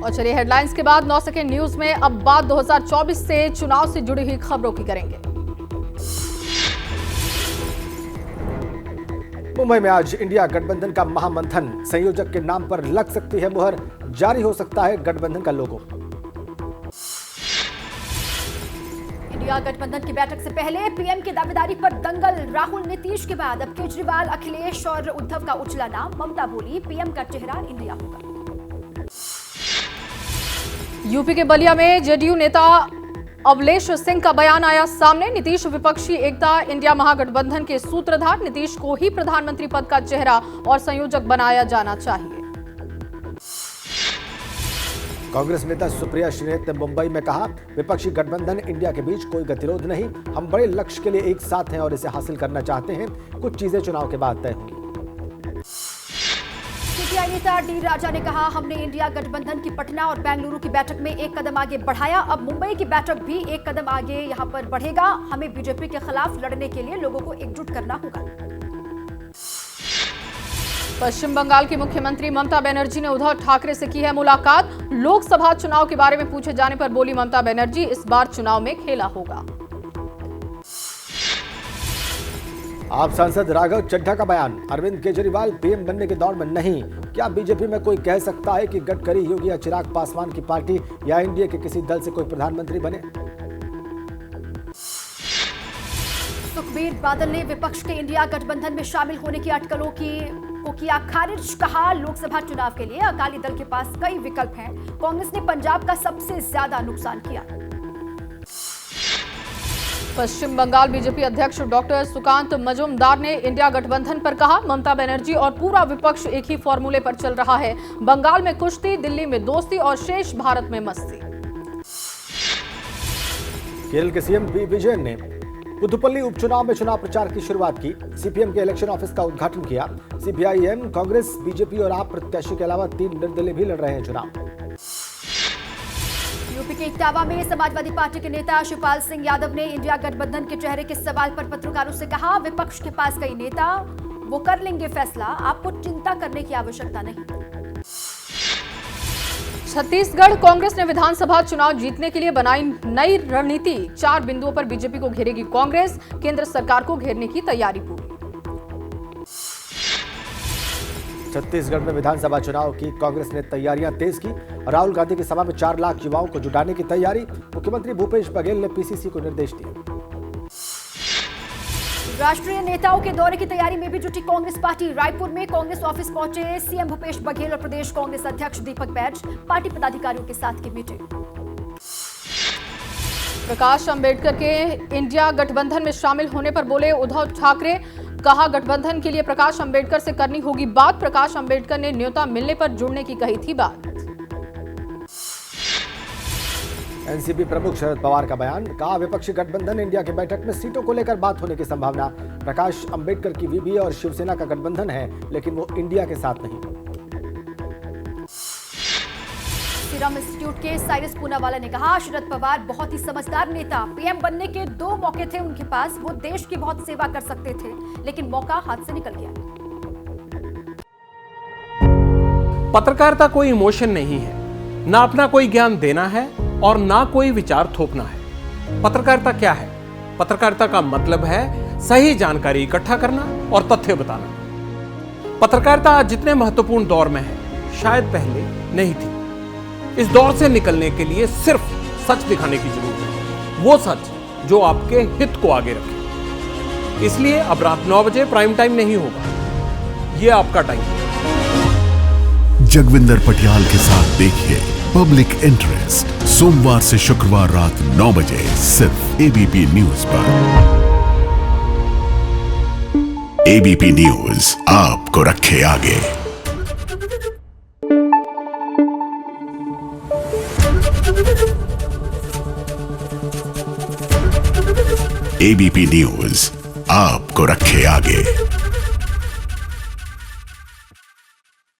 और चलिए हेडलाइंस के बाद 9 सेकंड न्यूज में अब बात 2024 से चुनाव से जुड़ी हुई खबरों की करेंगे। मुंबई में आज इंडिया गठबंधन का महामंथन, संयोजक के नाम पर लग सकती है मुहर, जारी हो सकता है गठबंधन का लोगो। इंडिया गठबंधन की बैठक से पहले पीएम की दावेदारी पर दंगल, राहुल नीतीश के बाद अब केजरीवाल, अखिलेश और उद्धव का उछला नाम। ममता बोली पीएम का चेहरा इंडिया होगा। यूपी के बलिया में जेडीयू नेता अवलेश सिंह का बयान आया सामने। नीतीश विपक्षी एकता इंडिया महागठबंधन के सूत्रधार, नीतीश को ही प्रधानमंत्री पद का चेहरा और संयोजक बनाया जाना चाहिए। कांग्रेस नेता सुप्रिया श्रीनेत ने मुंबई में कहा, विपक्षी गठबंधन इंडिया के बीच कोई गतिरोध नहीं, हम बड़े लक्ष्य के लिए एक साथ हैं और इसे हासिल करना चाहते हैं। कुछ चीजें चुनाव के बाद तय होंगी। सीपीआई नेता डी राजा ने कहा, हमने इंडिया गठबंधन की पटना और बेंगलुरु की बैठक में एक कदम आगे बढ़ाया, अब मुंबई की बैठक भी एक कदम आगे यहां पर बढ़ेगा। हमें बीजेपी के खिलाफ लड़ने के लिए लोगों को एकजुट करना होगा। पश्चिम बंगाल की मुख्यमंत्री ममता बनर्जी ने उद्धव ठाकरे से की है मुलाकात। लोकसभा चुनाव के बारे में पूछे जाने पर बोली ममता बनर्जी, इस बार चुनाव में खेला होगा। आप सांसद राघव चड्ढा का बयान, अरविंद केजरीवाल पीएम बनने के दौर में नहीं। क्या बीजेपी में कोई कह सकता है कि गडकरी, योगी या चिराग पासवान की पार्टी या एनडीए के किसी दल से कोई प्रधानमंत्री बने? सुखबीर बादल ने विपक्ष के इंडिया गठबंधन में शामिल होने की अटकलों को किया खारिज। कहा, लोकसभा चुनाव के लिए अकाली दल के पास कई विकल्प हैं। कांग्रेस ने पंजाब का सबसे ज्यादा नुकसान किया। पश्चिम बंगाल बीजेपी अध्यक्ष डॉक्टर सुकांत मजूमदार ने इंडिया गठबंधन पर कहा, ममता बनर्जी और पूरा विपक्ष एक ही फॉर्मूले पर चल रहा है। बंगाल में कुश्ती, दिल्ली में दोस्ती और शेष भारत में मस्ती। केरल के सीएम वी विजयन ने पुदुपल्ली उपचुनाव में चुनाव प्रचार की शुरुआत की। सीपीएम के इलेक्शन ऑफिस का उद्घाटन किया। सीपीआईएम, कांग्रेस, बीजेपी और आप प्रत्याशी के अलावा 3 निर्दलीय भी लड़ रहे हैं चुनाव। यूपी के इटावा में समाजवादी पार्टी के नेता शिवपाल सिंह यादव ने इंडिया गठबंधन के चेहरे के सवाल पर पत्रकारों से कहा, विपक्ष के पास कई नेता, वो कर लेंगे फैसला, आपको चिंता करने की आवश्यकता नहीं। छत्तीसगढ़ कांग्रेस ने विधानसभा चुनाव जीतने के लिए बनाई नई रणनीति। 4 बिंदुओं पर बीजेपी को घेरेगी कांग्रेस, केंद्र सरकार को घेरने की तैयारी पूरी। छत्तीसगढ़ में विधानसभा चुनाव की कांग्रेस ने तैयारियां तेज की। राहुल गांधी की सभा में 4 लाख युवाओं को जुटाने की तैयारी। मुख्यमंत्री भूपेश बघेल ने पीसीसी को निर्देश दिए। राष्ट्रीय नेताओं के दौरे की तैयारी में भी जुटी कांग्रेस पार्टी। रायपुर में कांग्रेस ऑफिस पहुंचे सीएम भूपेश बघेल और प्रदेश कांग्रेस अध्यक्ष दीपक बैज। पार्टी पदाधिकारियों के साथ की मीटिंग। प्रकाश अंबेडकर के इंडिया गठबंधन में शामिल होने पर बोले उद्धव ठाकरे, कहा गठबंधन के लिए प्रकाश अंबेडकर से करनी होगी बात। प्रकाश अंबेडकर ने न्योता मिलने पर जुड़ने की कही थी बात। एनसीपी प्रमुख शरद पवार का बयान, कहा विपक्षी गठबंधन इंडिया की बैठक में सीटों को लेकर बात होने की संभावना। प्रकाश अंबेडकर की वीबीए और शिवसेना का गठबंधन है, लेकिन वो इंडिया के साथ नहीं। सीरम इंस्टीट्यूट के साइरस पूनावाला ने कहा, शरद पवार बहुत ही समझदार नेता, पीएम बनने के 2 मौके थे उनके पास, वो देश की बहुत सेवा कर सकते थे, लेकिन मौका हाथ से निकल गया। पत्रकारिता कोई इमोशन नहीं है, ना अपना कोई ज्ञान देना है और ना कोई विचार थोपना है। पत्रकारिता क्या है? पत्रकारिता का मतलब है सही जानकारी इकट्ठा करना और तथ्य बताना। पत्रकारिता आज जितने महत्वपूर्ण दौर में है, शायद पहले नहीं थी। इस दौर से निकलने के लिए सिर्फ सच दिखाने की जरूरत है, वो सच जो आपके हित को आगे रखे। इसलिए अब रात 9 बजे प्राइम टाइम नहीं होगा, ये आपका टाइम है। जगविंदर पटियाल के साथ देखिए पब्लिक इंटरेस्ट, सोमवार से शुक्रवार रात 9 बजे सिर्फ एबीपी न्यूज पर। एबीपी न्यूज आपको रखे आगे। एबीपी न्यूज आपको रखे आगे।